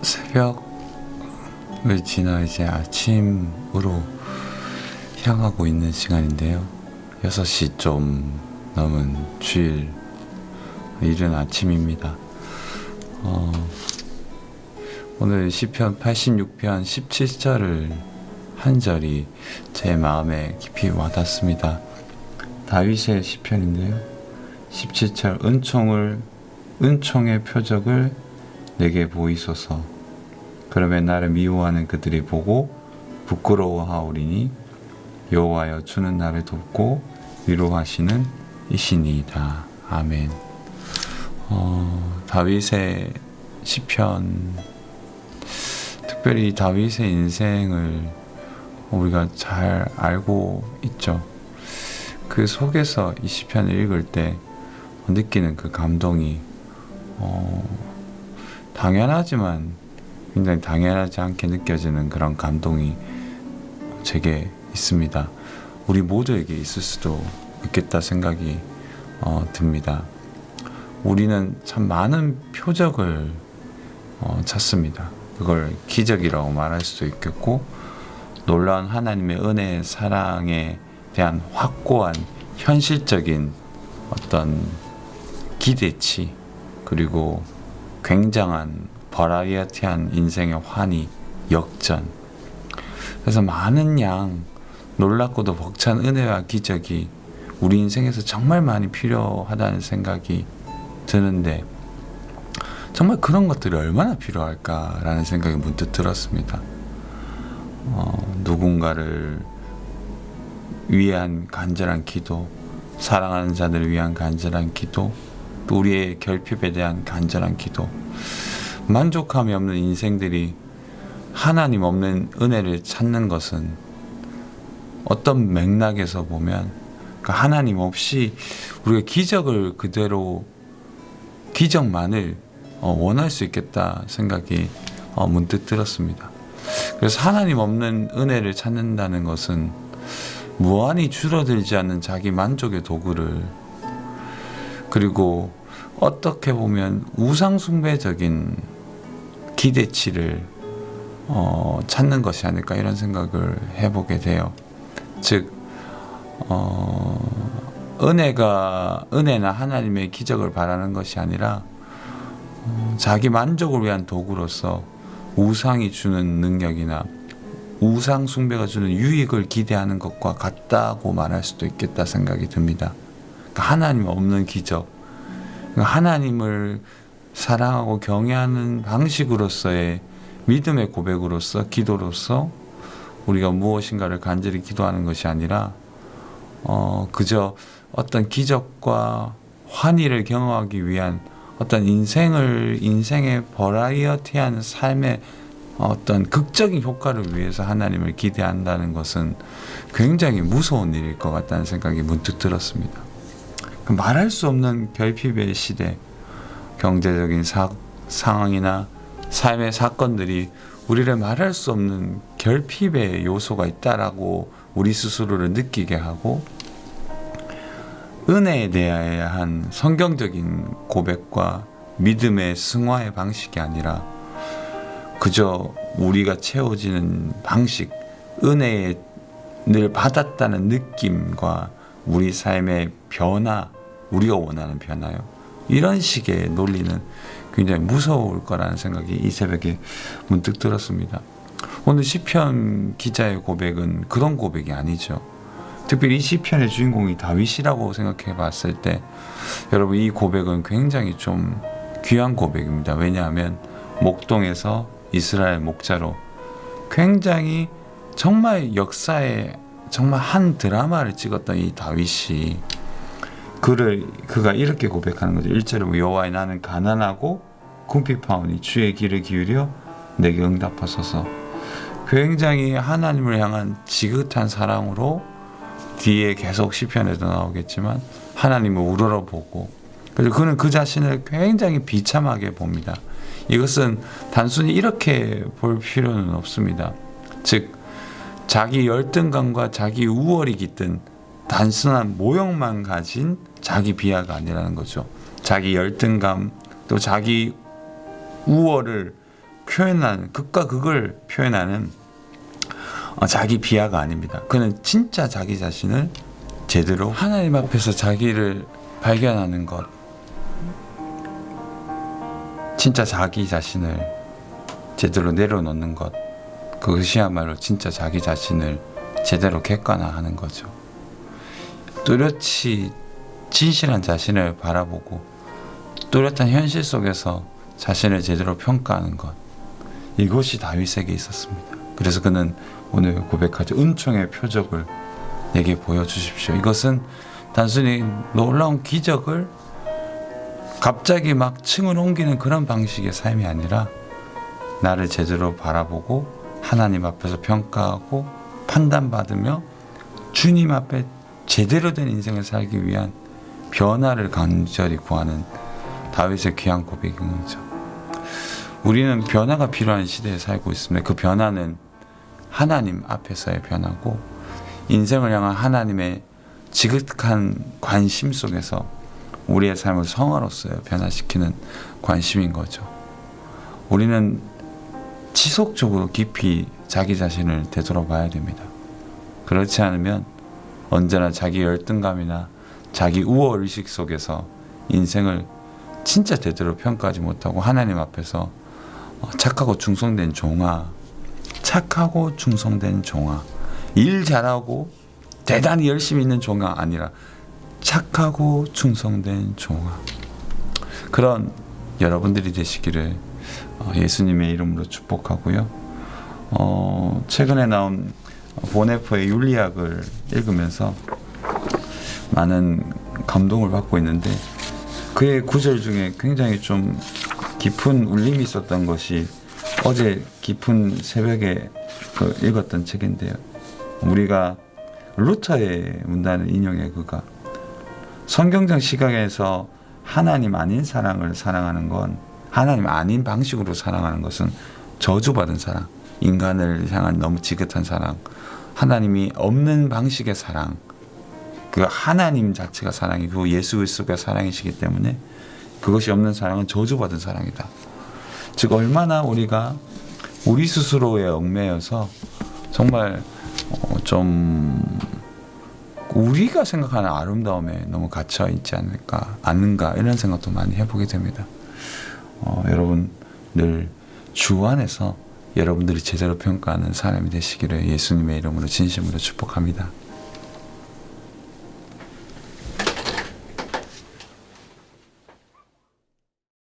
새벽을 지나 이제 아침으로 향하고 있는 시간인데요. 6시 좀 넘은 주일 이른 아침입니다. 오늘 시편 86편 17절을 한 절이 제 마음에 깊이 와닿습니다. 다윗의 시편인데요. 17절 은총의 표적을 내게 보이소서. 그러면 나를 미워하는 그들이 보고 부끄러워하오리니 여호와여 주는 나를 돕고 위로하시는 이시니이다. 아멘. 다윗의 시편, 특별히 다윗의 인생을 우리가 잘 알고 있죠. 그 속에서 이 시편을 읽을 때 느끼는 그 감동이 당연하지만 굉장히 당연하지 않게 느껴지는 그런 감동이 제게 있습니다. 우리 모두에게 있을 수도 있겠다 생각이 듭니다. 우리는 참 많은 표적을 찾습니다. 그걸 기적이라고 말할 수도 있겠고, 놀라운 하나님의 은혜, 사랑에 대한 확고한 현실적인 어떤 기대치, 그리고 굉장한 버라이어티한 인생의 환희, 역전. 그래서 많은 양 놀랍고도 벅찬 은혜와 기적이 우리 인생에서 정말 많이 필요하다는 생각이 드는데, 정말 그런 것들이 얼마나 필요할까라는 생각이 문득 들었습니다. 누군가를 위한 간절한 기도, 사랑하는 자들을 위한 간절한 기도, 또 우리의 결핍에 대한 간절한 기도, 만족함이 없는 인생들이 하나님 없는 은혜를 찾는 것은 어떤 맥락에서 보면 하나님 없이 우리가 기적을 그대로 기적만을 원할 수 있겠다 생각이 문득 들었습니다. 그래서 하나님 없는 은혜를 찾는다는 것은 무한히 줄어들지 않는 자기 만족의 도구를, 그리고 어떻게 보면 우상숭배적인 기대치를 찾는 것이 아닐까 이런 생각을 해보게 돼요. 즉 은혜나 하나님의 기적을 바라는 것이 아니라 자기 만족을 위한 도구로서 우상이 주는 능력이나 우상 숭배가 주는 유익을 기대하는 것과 같다고 말할 수도 있겠다 생각이 듭니다. 그러니까 하나님 없는 기적, 그러니까 하나님을 사랑하고 경외하는 방식으로서의 믿음의 고백으로서, 기도로서 우리가 무엇인가를 간절히 기도하는 것이 아니라 그저 어떤 기적과 환희를 경험하기 위한 어떤 인생의 버라이어티한 삶의 어떤 극적인 효과를 위해서 하나님을 기대한다는 것은 굉장히 무서운 일일 것 같다는 생각이 문득 들었습니다. 말할 수 없는 결핍의 시대, 경제적인 상황이나 삶의 사건들이 우리를 말할 수 없는 결핍의 요소가 있다라고 우리 스스로를 느끼게 하고, 은혜에 대한 성경적인 고백과 믿음의 승화의 방식이 아니라 그저 우리가 채워지는 방식, 은혜를 받았다는 느낌과 우리 삶의 변화, 우리가 원하는 변화요, 이런 식의 논리는 굉장히 무서울 거라는 생각이 이 새벽에 문득 들었습니다. 오늘 시편 기자의 고백은 그런 고백이 아니죠. 특별히 이 시편의 주인공이 다윗이라고 생각해 봤을 때 여러분, 이 고백은 굉장히 좀 귀한 고백입니다. 왜냐하면 목동에서 이스라엘 목자로 굉장히 정말 역사에 정말 한 드라마를 찍었던 이 다윗이 그가 이렇게 고백하는 거죠. 1절에 여호와여 나는 가난하고 궁핍하오니 주의 귀를 기울여 내게 응답하소서. 굉장히 하나님을 향한 지긋한 사랑으로, 뒤에 계속 시편에도 나오겠지만 하나님을 우러러보고, 그리고 그는 그 자신을 굉장히 비참하게 봅니다. 이것은 단순히 이렇게 볼 필요는 없습니다. 즉 자기 열등감과 자기 우월이 깃든 단순한 모형만 가진 자기 비하가 아니라는 거죠. 자기 열등감 또 자기 우월을 표현하는 극과 극을 표현하는 자기 비하가 아닙니다. 그는 진짜 자기 자신을 제대로 하나님 앞에서 자기를 발견하는 것, 진짜 자기 자신을 제대로 내려놓는 것, 그것이야말로 진짜 자기 자신을 제대로 객관화하는 거죠. 뚜렷이 진실한 자신을 바라보고 뚜렷한 현실 속에서 자신을 제대로 평가하는 것, 이것이 다윗에게 있었습니다. 그래서 그는 오늘 고백하죠. 은총의 표적을 내게 보여주십시오. 이것은 단순히 놀라운 기적을 갑자기 막 층을 옮기는 그런 방식의 삶이 아니라 나를 제대로 바라보고 하나님 앞에서 평가하고 판단받으며 주님 앞에 제대로 된 인생을 살기 위한 변화를 간절히 구하는 다윗의 귀한 고백인 거죠. 우리는 변화가 필요한 시대에 살고 있습니다. 그 변화는 하나님 앞에서의 변화고 인생을 향한 하나님의 지극한 관심 속에서 우리의 삶을 성화로서 변화시키는 관심인 거죠. 우리는 지속적으로 깊이 자기 자신을 되돌아봐야 됩니다. 그렇지 않으면 언제나 자기 열등감이나 자기 우월의식 속에서 인생을 진짜 제대로 평가하지 못하고 하나님 앞에서 착하고 충성된 종아, 착하고 충성된 종아, 일 잘하고 대단히 열심히 있는 종아 아니라 착하고 충성된 종아, 그런 여러분들이 되시기를 예수님의 이름으로 축복하고요. 최근에 나온 보네포의 윤리학을 읽으면서 많은 감동을 받고 있는데 그의 구절 중에 굉장히 좀 깊은 울림이 있었던 것이 어제 깊은 새벽에 읽었던 책인데요. 우리가 루터의 문단을 인용해 그가 성경적 시각에서 하나님 아닌 사랑을 사랑하는 건, 하나님 아닌 방식으로 사랑하는 것은 저주받은 사랑, 인간을 향한 너무 지긋한 사랑, 하나님이 없는 방식의 사랑, 그 하나님 자체가 사랑이고 예수 그리스도가 사랑이시기 때문에 그것이 없는 사랑은 저주받은 사랑이다. 즉 얼마나 우리가 우리 스스로에 얽매여서 정말 좀 우리가 생각하는 아름다움에 너무 갇혀 있지 않는가 이런 생각도 많이 해보게 됩니다. 여러분 늘 주 안에서 여러분들이 제대로 평가하는 사람이 되시기를 예수님의 이름으로 진심으로 축복합니다.